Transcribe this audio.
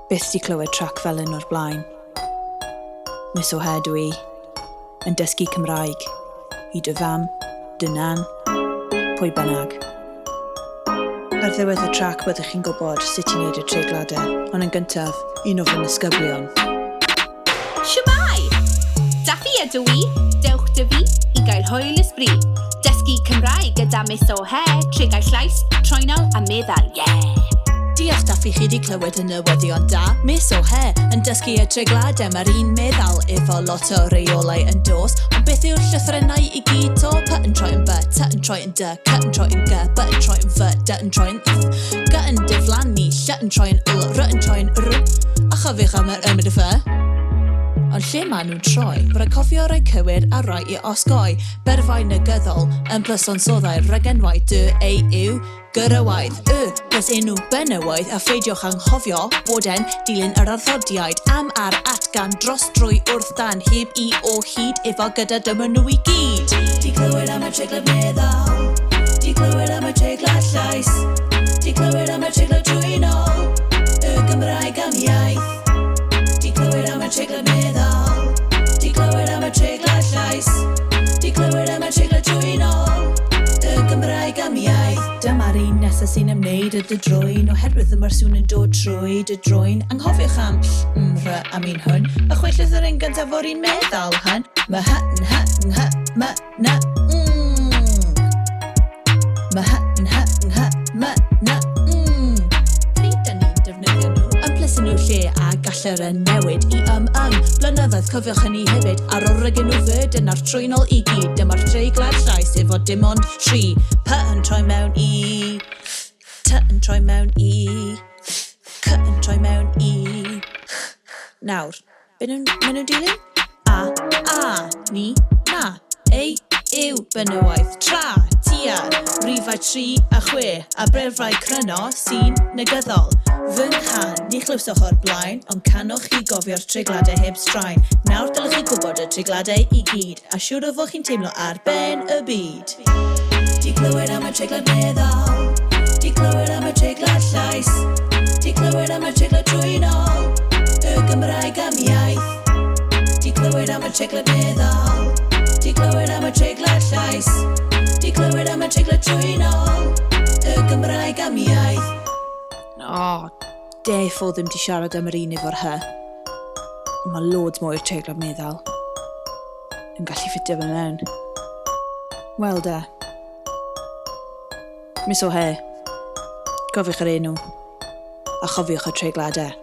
Byth di clywed trac fel yn o'r blaen. Miss o He dwi, yn dysgu Cymraeg, I dy fam, dy nan, pwy bynnag. Ar ddiwedd y trac byddwch chi'n gwybod sut I wneud y treigladau, ond yn gyntaf, un o fy ysgyblion. Shwmai! Daffy ydw I, dewch dy fi, I gael hwyl ysbri. Dysgu Cymraeg gyda Miss o He, treigau llais, troenol a meddal, yeah! Diolch Daffy chi di clywed y newyddion da. Miss o He yn dysgu y treigladau, mae'r un meddal efo lot o reolau yn dos. Ond beth yw'r llythrennau I gyd to? P yn troi yn B, T yn troi yn D, C yn troi yn G, B yn troi yn F, D yn troi yn F, G yn diflannu, Ll yn troi yn L, R yn troi yn R. A chofiwch am yr ymyd y F. Ond lle maen nhw'n troi, byddai cofio rhoi cywir a rai I osgoi. Berfau negyddol yn plus onsoddau regenwau dy ei yw gyrrawaith plus enw benywaidd a pheidiwch anghofio bod e'n dilyn yr arddodiaid am ar atgan dros drwy wrth dan heb I o hyd efo gyda dyma nhw I gyd. Di clywed am y treiglad meddal, di clywed am y treiglad llais, di clywed am y treiglad trwynol, y Gymraeg am iaith. Di clywed am y treiglad meddal, di clywed am y treiglad llais, di clywed am y treiglad trwynol, y Gymraeg am iaith. Dyma'r un nesaf sy'n ymwneud y dy drwyn, oherwydd y mae'r sŵn yn dod trwy dy drwyn. Anghofiwch am ry am un hwn, y chwelleth yr un gyntaf o'r un meddal hyn. My yn hy, my na, My yn hy, my na, Pryd da ni'n defnyddio nhw? Ymplys nhw lle a galler yn newid I blynyddoedd cofiwch hynny hefyd ar orygen nhw fyd yn ar trwynol I gyd. Dyma'r treiglad llais efo dim ond 3. P yn troi mewn I, T yn troi mewn I, C yn troi mewn I. Nawr, be nhw'n dilyn? A, ni, na, ei, yw, benywaidd, tra, tia, rifau 3 a 6, a brefrau cryno sy'n negyddol. Fy nghan, ni chlywsoch o'r blaen, ond canwch chi gofio'r treigladau heb straen. Nawr dylech chi gwybod y treigladau I gyd, a siŵr o fod chi'n teimlo ar ben y byd. Di clywed am y treiglad meddal, di clywed am y treiglad llais, di clywed am y treiglad trwynol, y Gymraeg am iaith. Di clywed am y treiglad meddal, di clywed am y treiglad llais, di clywed am y treiglad trwynol, y Gymraeg am iaith. Deff o ddim di siarad am yr un efo'r hy. Mae loads mwy'r treiglad meddal yn gallu ffitio fe mewn. Wel da. Miss o He, cofiwch yr enw, a chofiwch y treigladau.